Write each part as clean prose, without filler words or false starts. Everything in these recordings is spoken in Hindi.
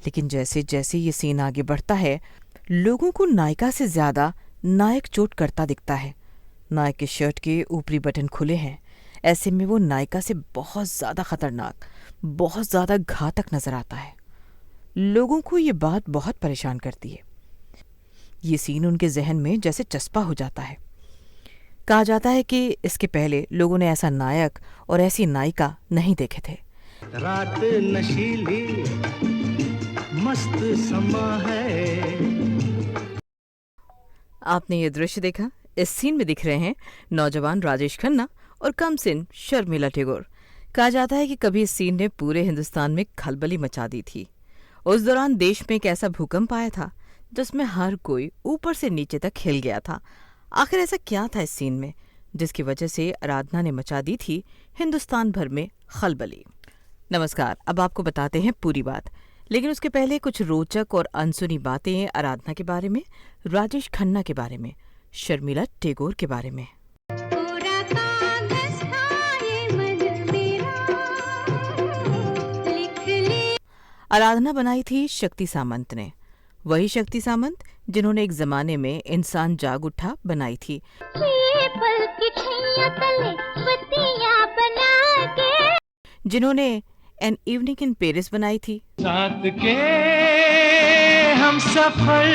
लेकिन जैसे जैसे ये सीन आगे बढ़ता है, लोगों को नायिका से ज्यादा नायक चोट करता दिखता है। नायक के शर्ट के ऊपरी बटन खुले हैं। ऐसे में वो नायिका से बहुत ज्यादा खतरनाक, बहुत ज्यादा घातक नजर आता है। लोगों को ये बात बहुत परेशान करती है। ये सीन उनके जहन में जैसे चस्पा हो जाता है। कहा जाता है कि इसके पहले लोगों ने ऐसा नायक और ऐसी नायिका नहीं देखे थे। रात नशीली मस्त समा है। आपने ये दृश्य देखा? इस सीन में दिख रहे हैं नौजवान राजेश खन्ना और कमसिन शर्मिला टैगोर। कहा जाता है कि कभी इस सीन ने पूरे हिंदुस्तान में खलबली मचा दी थी। उस दौरान देश में एक ऐसा भूकंप आया था जिसमें हर कोई ऊपर से नीचे तक हिल गया था। आखिर ऐसा क्या था इस सीन में जिसकी वजह से आराधना ने मचा दी थी हिंदुस्तान भर में खलबली? नमस्कार, अब आपको बताते हैं पूरी बात, लेकिन उसके पहले कुछ रोचक और अनसुनी बातें आराधना के बारे में, राजेश खन्ना के बारे में, शर्मिला टैगोर के बारे में। आराधना बनाई थी शक्ति सामंत ने, वही शक्ति सामंत जिन्होंने एक जमाने में इंसान जाग उठा बनाई थी, जिन्होंने एन इवनिंग इन पेरिस बनाई थी, साथ के हम सफर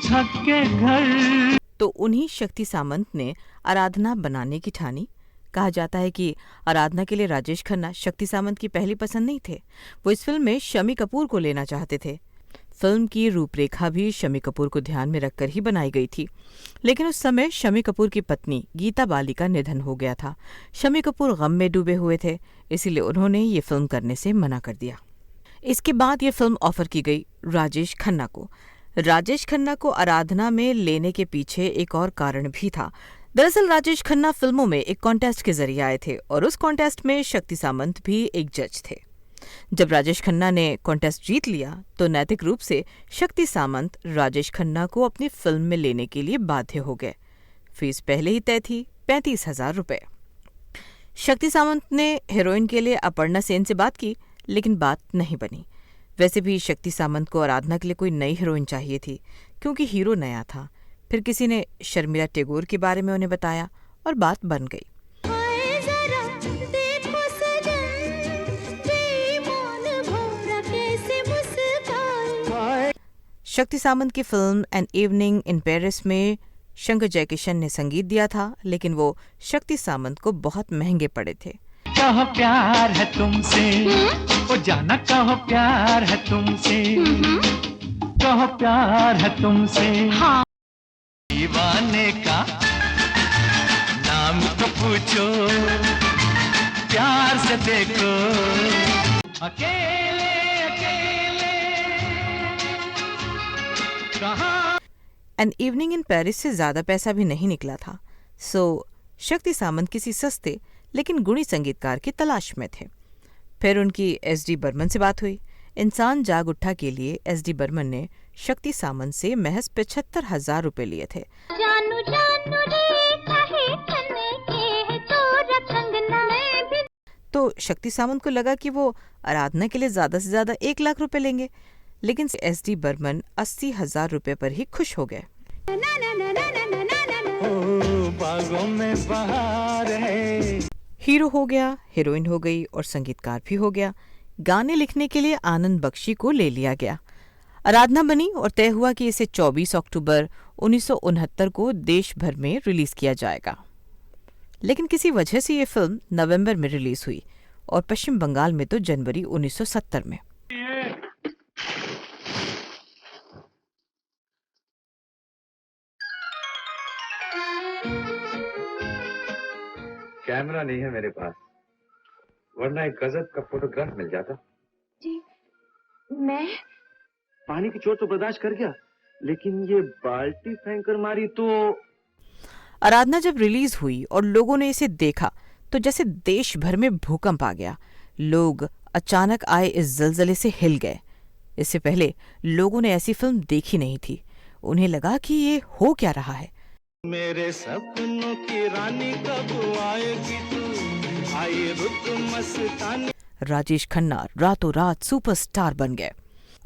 थक के घर। तो उन्हीं शक्ति सामंत ने आराधना बनाने की ठानी। कहा जाता है कि आराधना के लिए राजेश खन्ना शक्ति सामंत की पहली पसंद नहीं थे। वो इस फिल्म में शम्मी कपूर को लेना चाहते थे। फिल्म की रूपरेखा भी शम्मी कपूर को ध्यान में रखकर ही बनाई गई थी, लेकिन उस समय शम्मी कपूर की पत्नी गीता बाली का निधन हो गया था। शम्मी कपूर गम में डूबे हुए थे, इसीलिए उन्होंने ये फिल्म करने से मना कर दिया। इसके बाद ये फिल्म ऑफर की गई राजेश खन्ना को। राजेश खन्ना को आराधना में लेने के पीछे एक और कारण भी था। दरअसल राजेश खन्ना फिल्मों में एक कॉन्टेस्ट के जरिए आए थे और उस कॉन्टेस्ट में शक्ति सामंत भी एक जज थे। जब राजेश खन्ना ने कॉन्टेस्ट जीत लिया तो नैतिक रूप से शक्ति सामंत राजेश खन्ना को अपनी फिल्म में लेने के लिए बाध्य हो गए। फीस पहले ही तय थी 35,000 रुपए। शक्ति सामंत ने हीरोइन के लिए अपर्णा सेन से बात की, लेकिन बात नहीं बनी। वैसे भी शक्ति सामंत को आराधना के लिए कोई नई हीरोइन चाहिए थी, क्योंकि हीरो नया था। फिर किसी ने शर्मिला टैगोर के बारे में उन्हें बताया और बात बन गई। शक्ति सामंत की film an evening in Paris में शंकर जयकिशन ने संगीत दिया था, लेकिन वो शक्ति सामंत को बहुत महंगे पड़े थे। कहो प्यार है तुमसे, ओ जाना कहो प्यार है तुमसे, कहो प्यार है तुमसे। हाँ। दीवाने का नाम तो पूछो, प्यार से देखो, अकेले अकेले कहाँ। एन इवनिंग इन पेरिस से ज्यादा पैसा भी नहीं निकला था, सो शक्ति सामंत किसी सस्ते लेकिन गुणी संगीतकार की तलाश में थे। फिर उनकी एस.डी. बर्मन से बात हुई। इंसान जाग उठा के लिए एस.डी. बर्मन ने शक्ति सामंत से महज 75,000 रुपए लिए थे। जानू जानू तो शक्ति सामंत को लगा कि वो आराधना के लिए ज्यादा से ज्यादा 1 लाख रुपए लेंगे, लेकिन एस.डी. बर्मन 80,000 रुपए पर ही खुश हो गए। बागों में बहार है। हीरो हो गया, हीरोइन हो गई और संगीतकार भी हो गया। गाने लिखने के लिए आनंद बख्शी को ले लिया गया। आराधना बनी और तय हुआ कि इसे 24 अक्टूबर 1969 को देश भर में रिलीज किया जाएगा। लेकिन किसी वजह से ये फिल्म नवंबर में रिलीज हुई और पश्चिम बंगाल में तो जनवरी 1970 में। कैमरा नहीं है मेरे पास, वरना एक गजब का फोटोग्राफ मिल जाता। जी, मैं पानी की चोट तो बर्दाश्त कर गया, लेकिन ये बाल्टी फेंक कर मारी तो। आराधना जब रिलीज हुई और लोगों ने इसे देखा तो जैसे देश भर में भूकंप आ गया। लोग अचानक आए इस जलजले से हिल गए। इससे पहले लोगों ने ऐसी फिल्म देखी नहीं थी। उन्हें लगा कि ये हो क्या रहा है। मेरे सपनों की रानी कब आएगी तू, आए रुत मस्तानी। राजेश खन्ना रातों रात सुपरस्टार बन गए।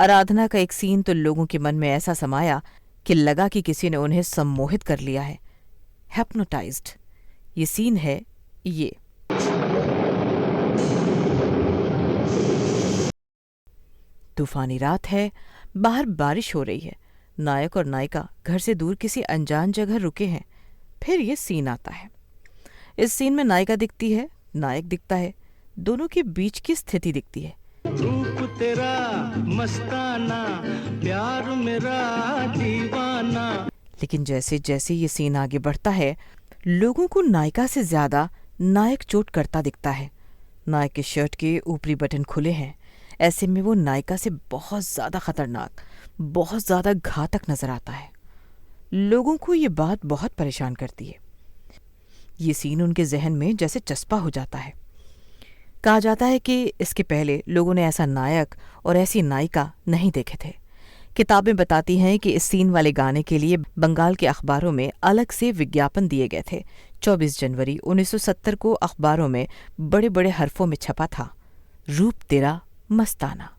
आराधना का एक सीन तो लोगों के मन में ऐसा समाया कि लगा कि किसी ने उन्हें सम्मोहित कर लिया है, हिप्नोटाइज्ड। ये सीन है ये। तूफानी रात है, बाहर बारिश हो रही है। नायक और नायिका घर से दूर किसी अनजान जगह रुके हैं। फिर ये सीन आता है। इस सीन में नायिका दिखती है, नायक दिखता है, दोनों के बीच की स्थिति दिखती है। रूप तेरा मस्ताना, प्यार मेरा दीवाना। लेकिन जैसे जैसे ये सीन आगे बढ़ता है, लोगों को नायिका से ज्यादा नायक चोट करता दिखता है। नायक के शर्ट के ऊपरी बटन खुले हैं। ऐसे में वो नायिका से बहुत ज्यादा खतरनाक, बहुत ज्यादा घातक नजर आता है। लोगों को ये बात बहुत परेशान करती है। ये सीन उनके जहन में जैसे चस्पा हो जाता है। कहा जाता है कि इसके पहले लोगों ने ऐसा नायक और ऐसी नायिका नहीं देखे थे। किताबें बताती हैं कि इस सीन वाले गाने के लिए बंगाल के अखबारों में अलग से विज्ञापन दिए गए थे। 24 जनवरी 1970 को अखबारों में बड़े बड़े हरफों में छपा था, रूप तेरा मस्ताना।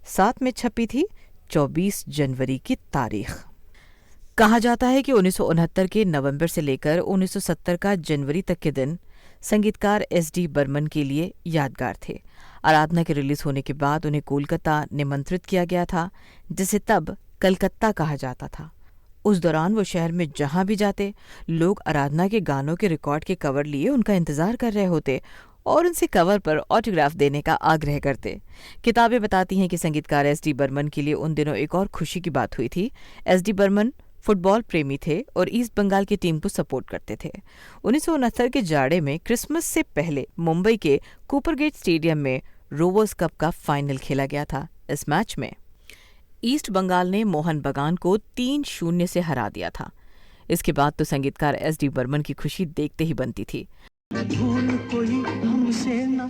साथ में छपी थी 24 जनवरी की तारीख। कहा जाता है कि 1969 के नवंबर से लेकर 1970 का जनवरी तक के दिन संगीतकार एस.डी. बर्मन के लिए यादगार थे। आराधना के रिलीज होने के बाद उन्हें कोलकाता निमंत्रित किया गया था, जिसे तब कलकत्ता कहा जाता था। उस दौरान वो शहर में जहां भी जाते, लोग आराधना के गानों के रिकॉर्ड के कवर लिए उनका इंतजार कर रहे होते और उनसे कवर पर ऑटोग्राफ देने का आग्रह करते। किताबें बताती हैं कि संगीतकार एस.डी. बर्मन के लिए उन दिनों एक और खुशी की बात हुई थी। एस.डी. बर्मन फुटबॉल प्रेमी थे और ईस्ट बंगाल की टीम को सपोर्ट करते थे। 1969 के जाड़े में क्रिसमस से पहले मुंबई के कूपरगेट स्टेडियम में रोवर्स कप का फाइनल खेला गया था। इस मैच में ईस्ट बंगाल ने मोहन बगान को 3-0 से हरा दिया था। इसके बाद तो संगीतकार एस.डी. बर्मन की खुशी देखते ही बनती थी। भूल कोई हमसे ना